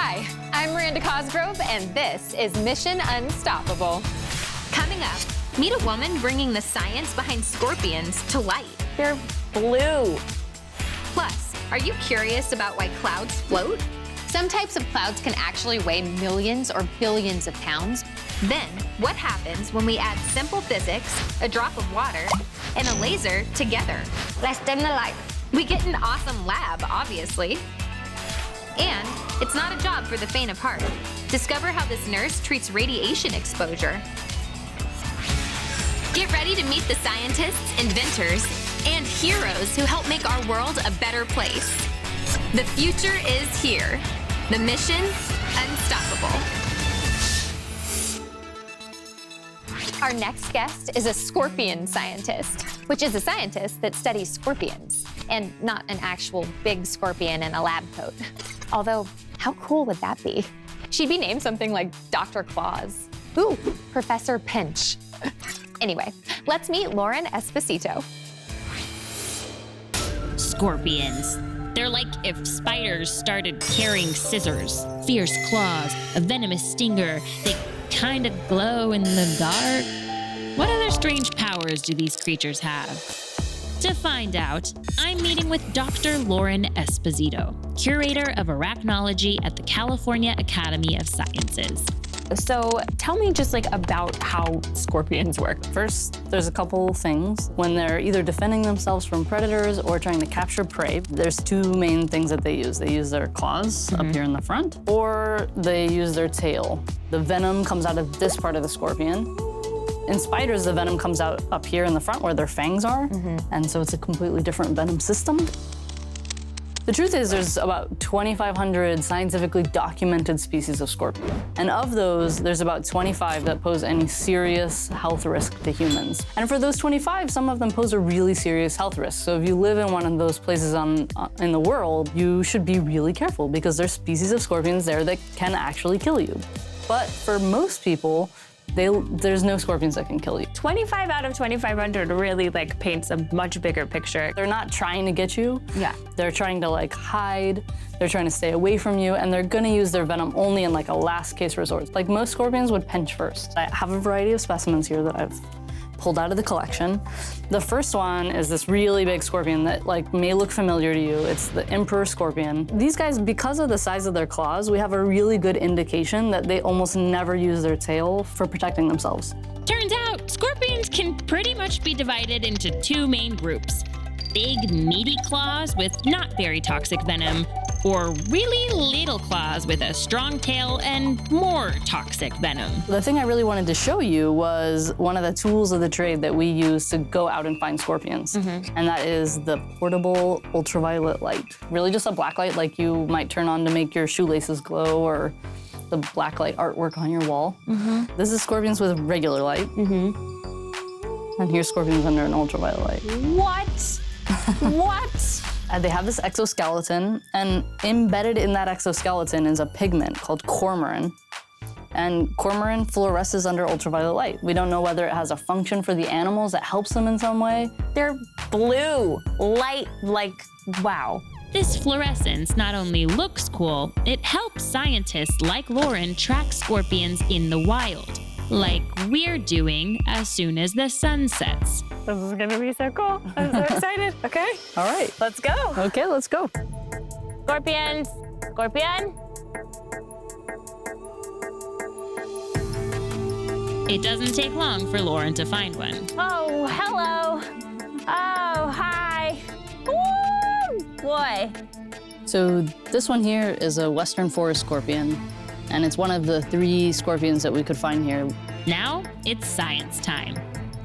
Hi, I'm Miranda Cosgrove, and this is Mission Unstoppable. Coming up, meet a woman bringing the science behind scorpions to light. They're blue. Plus, are you curious about why clouds float? Some types of clouds can actually weigh millions or billions of pounds. Then, what happens when we add simple physics, a drop of water, and a laser together? Let's dim the light. We get an awesome lab, obviously. And it's not a job for the faint of heart. Discover how this nurse treats radiation exposure. Get ready to meet the scientists, inventors, and heroes who help make our world a better place. The future is here. The mission, unstoppable. Our next guest is a scorpion scientist, which is a scientist that studies scorpions, and not an actual big scorpion in a lab coat. Although, how cool would that be? She'd be named something like Dr. Claus. Ooh, Professor Pinch. Anyway, let's meet Lauren Esposito. Scorpions. They're like if spiders started carrying scissors, fierce claws, a venomous stinger. They kind of glow in the dark. What other strange powers do these creatures have? To find out, I'm meeting with Dr. Lauren Esposito, curator of arachnology at the California Academy of Sciences. So tell me just about how scorpions work. First, there's a couple things. When they're either defending themselves from predators or trying to capture prey, there's two main things that they use. They use their claws up here in the front, or they use their tail. The venom comes out of this part of the scorpion. In spiders, the venom comes out up here in the front where their fangs are, and so it's a completely different venom system. The truth is there's about 2,500 scientifically documented species of scorpion. And of those, there's about 25 that pose any serious health risk to humans. And for those 25, some of them pose a really serious health risk. So if you live in one of those places in the world, you should be really careful because there's species of scorpions there that can actually kill you. But for most people, there's no scorpions that can kill you. 25 out of 2,500 really paints a much bigger picture. They're not trying to get you. Yeah. They're trying to hide. They're trying to stay away from you, and they're gonna use their venom only in a last case resort. Most scorpions would pinch first. I have a variety of specimens here that I've pulled out of the collection. The first one is this really big scorpion that may look familiar to you. It's the emperor scorpion. These guys, because of the size of their claws, we have a really good indication that they almost never use their tail for protecting themselves. Turns out, scorpions can pretty much be divided into two main groups. Big, meaty claws with not very toxic venom, or really little claws with a strong tail and more toxic venom. The thing I really wanted to show you was one of the tools of the trade that we use to go out and find scorpions. And that is the portable ultraviolet light. Really just a black light like you might turn on to make your shoelaces glow or the blacklight artwork on your wall. This is scorpions with regular light. And here's scorpions under an ultraviolet light. What? What? They have this exoskeleton, and embedded in that exoskeleton is a pigment called coumarin. And coumarin fluoresces under ultraviolet light. We don't know whether it has a function for the animals that helps them in some way. They're blue. Light, wow. This fluorescence not only looks cool, it helps scientists like Lauren track scorpions in the wild, like we're doing as soon as the sun sets. This is gonna be so cool. I'm so excited. Okay. All right. Let's go. Okay, let's go. Scorpions. Scorpion. It doesn't take long for Lauren to find one. Oh, hello. Oh, hi. Woo! Boy. So this one here is a western forest scorpion, and it's one of the 3 scorpions that we could find here. Now it's science time.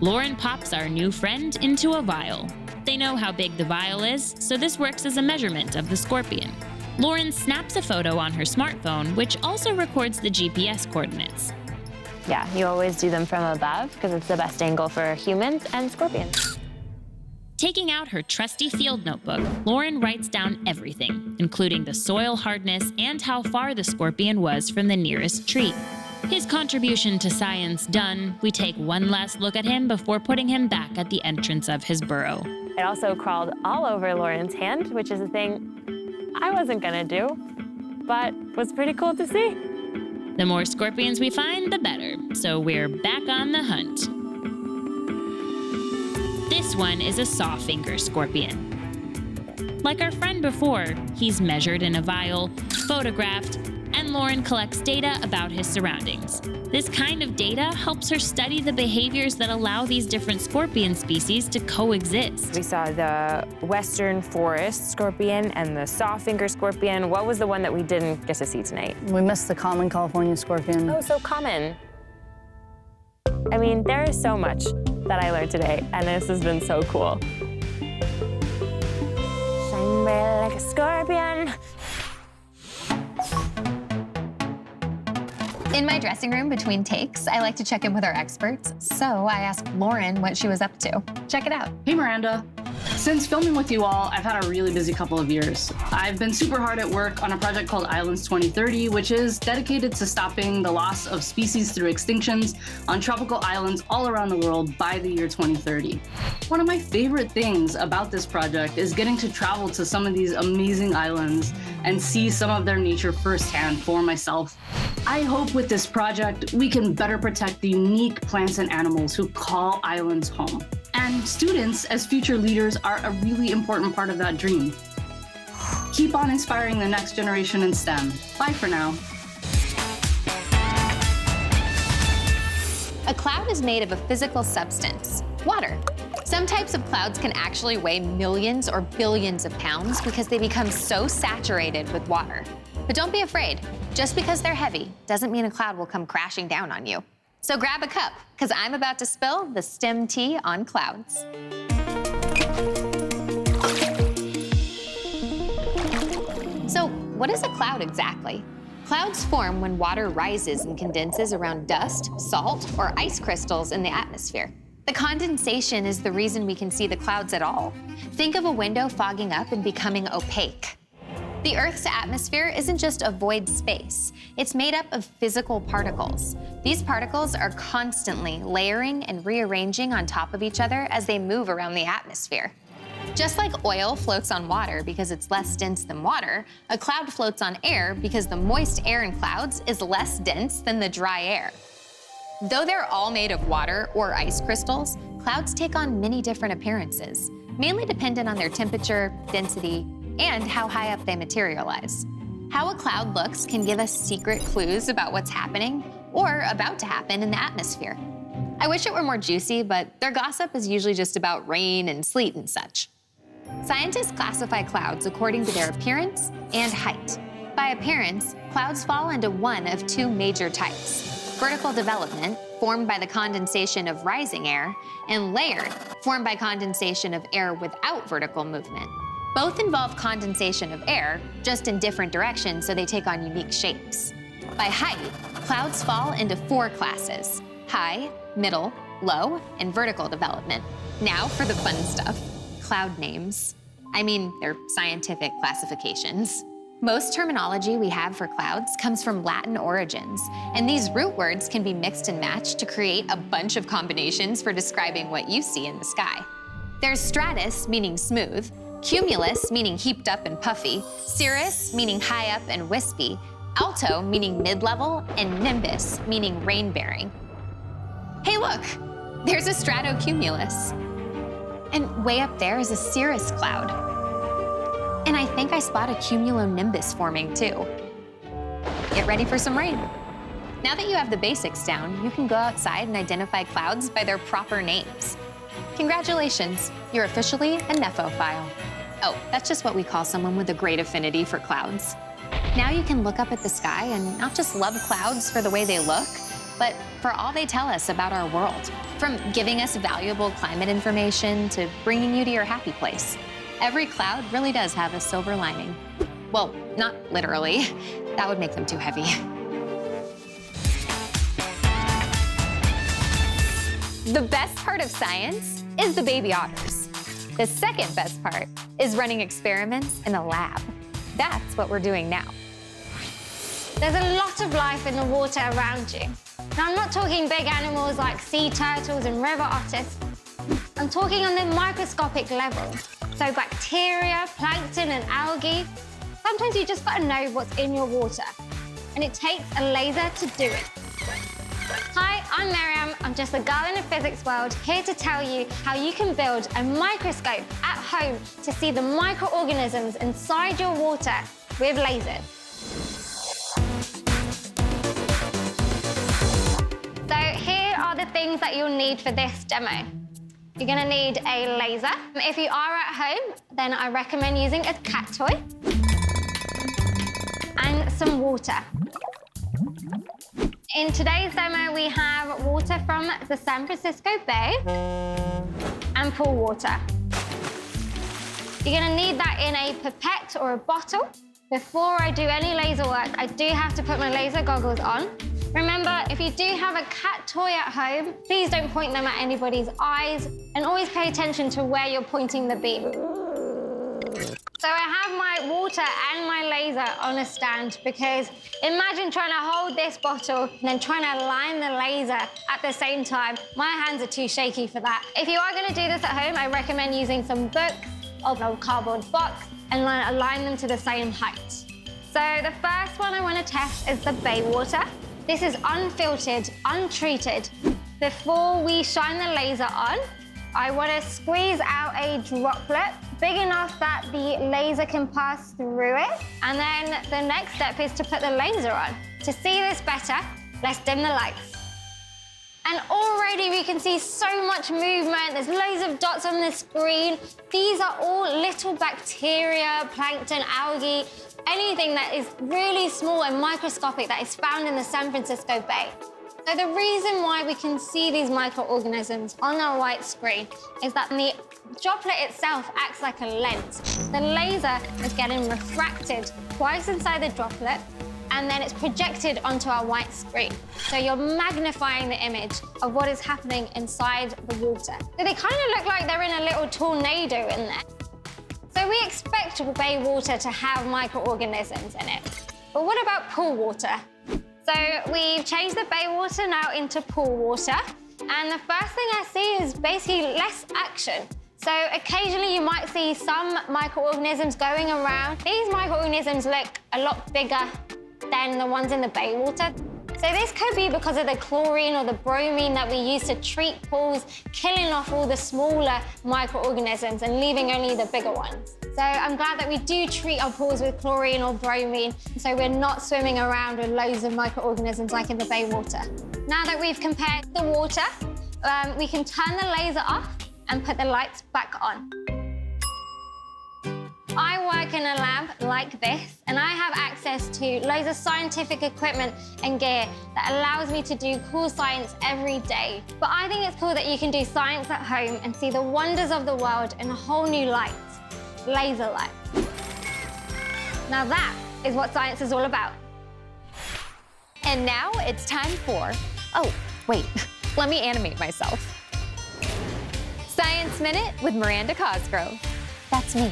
Lauren pops our new friend into a vial. They know how big the vial is, so this works as a measurement of the scorpion. Lauren snaps a photo on her smartphone, which also records the GPS coordinates. Yeah, you always do them from above because it's the best angle for humans and scorpions. Taking out her trusty field notebook, Lauren writes down everything, including the soil hardness and how far the scorpion was from the nearest tree. His contribution to science done, we take one last look at him before putting him back at the entrance of his burrow. It also crawled all over Lauren's hand, which is a thing I wasn't gonna do. but was pretty cool to see. The more scorpions we find, the better. So we're back on the hunt. This one is a sawfinger scorpion. Like our friend before, he's measured in a vial, photographed, and Lauren collects data about his surroundings. This kind of data helps her study the behaviors that allow these different scorpion species to coexist. We saw the western forest scorpion and the sawfinger scorpion. What was the one that we didn't get to see tonight? We missed the common California scorpion. Oh, so common. I mean, there is so much that I learned today, and this has been so cool. Shine bright like a scorpion. In my dressing room between takes, I like to check in with our experts, so I asked Lauren what she was up to. Check it out. Hey, Miranda. Since filming with you all, I've had a really busy couple of years. I've been super hard at work on a project called Islands 2030, which is dedicated to stopping the loss of species through extinctions on tropical islands all around the world by the year 2030. One of my favorite things about this project is getting to travel to some of these amazing islands and see some of their nature firsthand for myself. I hope with this project, we can better protect the unique plants and animals who call islands home. And students, as future leaders, are a really important part of that dream. Keep on inspiring the next generation in STEM. Bye for now. A cloud is made of a physical substance, water. Some types of clouds can actually weigh millions or billions of pounds because they become so saturated with water. But don't be afraid. Just because they're heavy doesn't mean a cloud will come crashing down on you. So grab a cup, because I'm about to spill the STEM tea on clouds. So what is a cloud exactly? Clouds form when water rises and condenses around dust, salt, or ice crystals in the atmosphere. The condensation is the reason we can see the clouds at all. Think of a window fogging up and becoming opaque. The Earth's atmosphere isn't just a void space. It's made up of physical particles. These particles are constantly layering and rearranging on top of each other as they move around the atmosphere. Just like oil floats on water because it's less dense than water, a cloud floats on air because the moist air in clouds is less dense than the dry air. Though they're all made of water or ice crystals, clouds take on many different appearances, mainly dependent on their temperature, density, and how high up they materialize. How a cloud looks can give us secret clues about what's happening or about to happen in the atmosphere. I wish it were more juicy, but their gossip is usually just about rain and sleet and such. Scientists classify clouds according to their appearance and height. By appearance, clouds fall into one of two major types: vertical development, formed by the condensation of rising air, and layered, formed by condensation of air without vertical movement. Both involve condensation of air, just in different directions, so they take on unique shapes. By height, clouds fall into four classes: high, middle, low, and vertical development. Now for the fun stuff: cloud names. I mean, they're scientific classifications. Most terminology we have for clouds comes from Latin origins, and these root words can be mixed and matched to create a bunch of combinations for describing what you see in the sky. There's stratus, meaning smooth, cumulus, meaning heaped up and puffy, cirrus, meaning high up and wispy, alto, meaning mid-level, and nimbus, meaning rain-bearing. Hey, look, there's a stratocumulus. And way up there is a cirrus cloud. And I think I spot a cumulonimbus forming too. Get ready for some rain. Now that you have the basics down, you can go outside and identify clouds by their proper names. Congratulations, you're officially a nephophile. Oh, that's just what we call someone with a great affinity for clouds. Now you can look up at the sky and not just love clouds for the way they look, but for all they tell us about our world. From giving us valuable climate information to bringing you to your happy place. Every cloud really does have a silver lining. Well, not literally. That would make them too heavy. The best part of science is the baby otters. The second best part is running experiments in a lab. That's what we're doing now. There's a lot of life in the water around you. Now, I'm not talking big animals like sea turtles and river otters. I'm talking on the microscopic level. So bacteria, plankton, and algae. Sometimes you just gotta know what's in your water, and it takes a laser to do it. Hi, I'm Miriam. I'm just a girl in the physics world, here to tell you how you can build a microscope at home to see the microorganisms inside your water with lasers. So here are the things that you'll need for this demo. You're gonna need a laser. If you are at home, then I recommend using a cat toy and some water. In today's demo, we have water from the San Francisco Bay and pool water. You're gonna need that in a pipette or a bottle. Before I do any laser work, I do have to put my laser goggles on. Remember, if you do have a cat toy at home, please don't point them at anybody's eyes, and always pay attention to where you're pointing the beam. So I have my water and my laser on a stand, because imagine trying to hold this bottle and then trying to align the laser at the same time. My hands are too shaky for that. If you are going to do this at home, I recommend using some books or a cardboard box and align them to the same height. So the first one I want to test is the bay water. This is unfiltered, untreated. Before we shine the laser on, I want to squeeze out a droplet big enough that the laser can pass through it. And then the next step is to put the laser on. To see this better, let's dim the lights. And already we can see so much movement. There's loads of dots on the screen. These are all little bacteria, plankton, algae, anything that is really small and microscopic that is found in the San Francisco Bay. So the reason why we can see these microorganisms on our white screen is that the droplet itself acts like a lens. The laser is getting refracted twice inside the droplet, and then it's projected onto our white screen. So you're magnifying the image of what is happening inside the water. So they kind of look like they're in a little tornado in there. So we expect bay water to have microorganisms in it. But what about pool water? So we've changed the bay water now into pool water. And the first thing I see is basically less action. So occasionally you might see some microorganisms going around. These microorganisms look a lot bigger than the ones in the bay water. So this could be because of the chlorine or the bromine that we use to treat pools, killing off all the smaller microorganisms and leaving only the bigger ones. So I'm glad that we do treat our pools with chlorine or bromine, so we're not swimming around with loads of microorganisms like in the bay water. Now that we've compared the water, we can turn the laser off and put the lights back on. I work in a lab like this, and I have access to loads of scientific equipment and gear that allows me to do cool science every day. But I think it's cool that you can do science at home and see the wonders of the world in a whole new light, laser light. Now that is what science is all about. And now it's time for, oh, wait, let me animate myself. Science Minute with Miranda Cosgrove. That's me.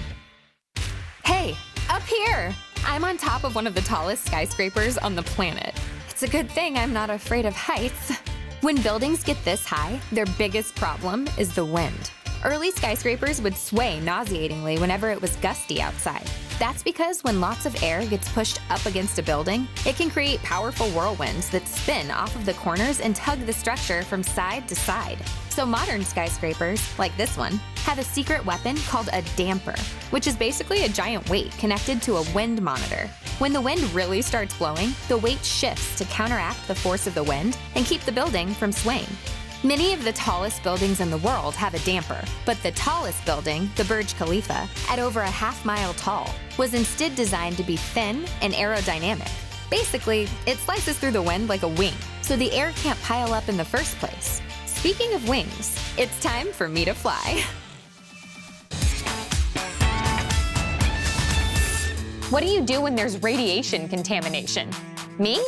Hey, up here! I'm on top of one of the tallest skyscrapers on the planet. It's a good thing I'm not afraid of heights. When buildings get this high, their biggest problem is the wind. Early skyscrapers would sway nauseatingly whenever it was gusty outside. That's because when lots of air gets pushed up against a building, it can create powerful whirlwinds that spin off of the corners and tug the structure from side to side. So modern skyscrapers, like this one, have a secret weapon called a damper, which is basically a giant weight connected to a wind monitor. When the wind really starts blowing, the weight shifts to counteract the force of the wind and keep the building from swaying. Many of the tallest buildings in the world have a damper, but the tallest building, the Burj Khalifa, at over a half-mile tall, was instead designed to be thin and aerodynamic. Basically, it slices through the wind like a wing, so the air can't pile up in the first place. Speaking of wings, it's time for me to fly. What do you do when there's radiation contamination? Me?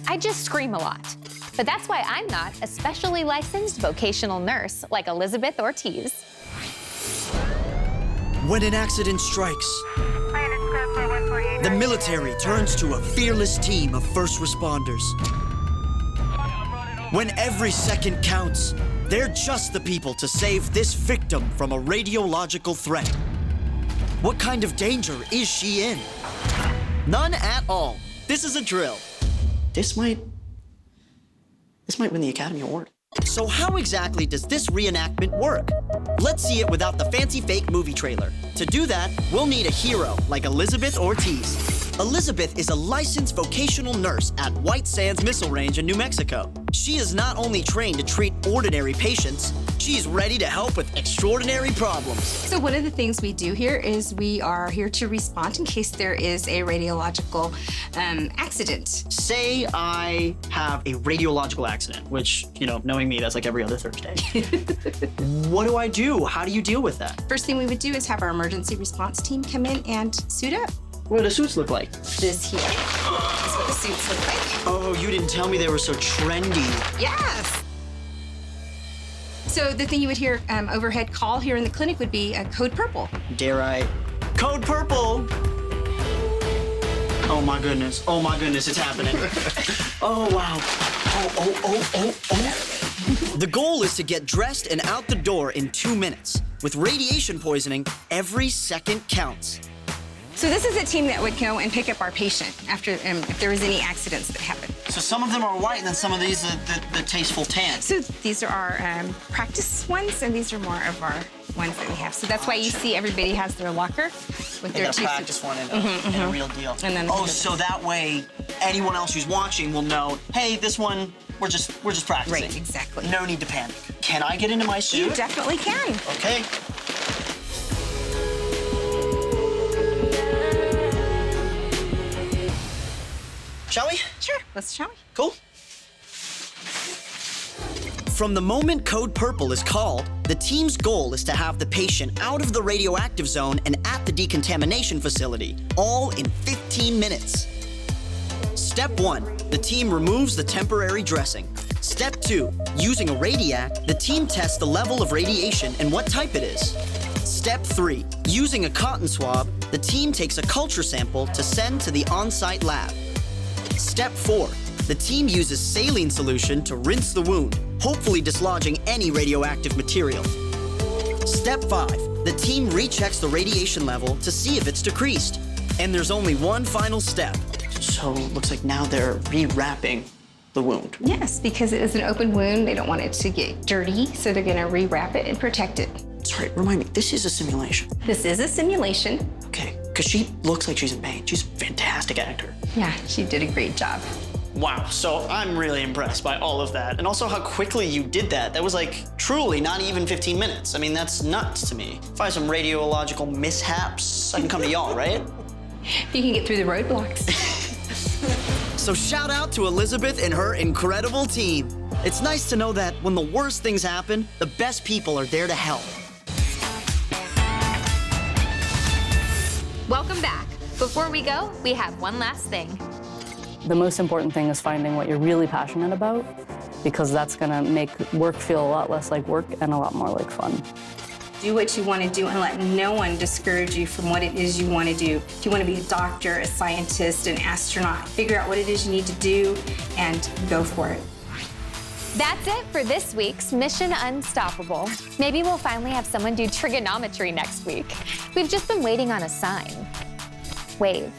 I just scream a lot. But that's why I'm not a specially licensed vocational nurse like Elizabeth Ortiz. When an accident strikes, the military turns to a fearless team of first responders. When every second counts, they're just the people to save this victim from a radiological threat. What kind of danger is she in? None at all. This is a drill. This might win the Academy Award. So how exactly does this reenactment work? Let's see it without the fancy fake movie trailer. To do that, we'll need a hero like Elizabeth Ortiz. Elizabeth is a licensed vocational nurse at White Sands Missile Range in New Mexico. She is not only trained to treat ordinary patients, she's ready to help with extraordinary problems. So one of the things we do here is we are here to respond in case there is a radiological accident. Say I have a radiological accident, which, you know, knowing me, that's like every other Thursday. What do I do? How do you deal with that? First thing we would do is have our emergency response team come in and suit up. What do the suits look like? This here is what the suits look like. Oh, you didn't tell me they were so trendy. Yes. So the thing you would hear overhead call here in the clinic would be code purple. Dare I? Code purple! Oh my goodness, it's happening. Oh wow. Oh. The goal is to get dressed and out the door in 2 minutes. With radiation poisoning, every second counts. So this is a team that would go and pick up our patient after if there was any accidents that happened. So some of them are white and then some of these are the tasteful tan. So these are our practice ones and these are more of our ones that we have. So that's why you see everybody has their locker with their two practice one and a real deal. And then so that way anyone else who's watching will know, hey, this one, we're just practicing. Right, exactly. No need to panic. Can I get into my suit? You definitely can. Okay. Shall we? Sure, shall we? Cool. From the moment code purple is called, the team's goal is to have the patient out of the radioactive zone and at the decontamination facility, all in 15 minutes. Step 1, the team removes the temporary dressing. Step 2, using a radiac, the team tests the level of radiation and what type it is. Step 3, using a cotton swab, the team takes a culture sample to send to the on-site lab. Step 4, the team uses saline solution to rinse the wound, hopefully dislodging any radioactive material. Step 5, the team rechecks the radiation level to see if it's decreased. And there's only one final step. So looks like now they're rewrapping the wound. Yes, because it is an open wound. They don't want it to get dirty, so they're gonna rewrap it and protect it. Sorry, remind me, this is a simulation. This is a simulation. Okay, because she looks like she's in pain. She's a fantastic actor. Yeah, she did a great job. Wow, so I'm really impressed by all of that. And also how quickly you did that. That was like truly not even 15 minutes. I mean, that's nuts to me. If I have some radiological mishaps, I can come to y'all, right? You can get through the roadblocks. So shout out to Elizabeth and her incredible team. It's nice to know that when the worst things happen, the best people are there to help. Welcome back. Before we go, we have one last thing. The most important thing is finding what you're really passionate about, because that's gonna make work feel a lot less like work and a lot more like fun. Do what you want to do and let no one discourage you from what it is you want to do. If you want to be a doctor, a scientist, an astronaut, figure out what it is you need to do and go for it. That's it for this week's Mission Unstoppable. Maybe we'll finally have someone do trigonometry next week. We've just been waiting on a sign. Wave.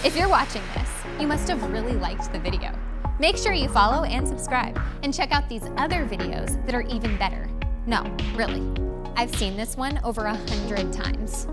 If you're watching this, you must have really liked the video. Make sure you follow and subscribe, and check out these other videos that are even better. No, really. I've seen this one over 100 times.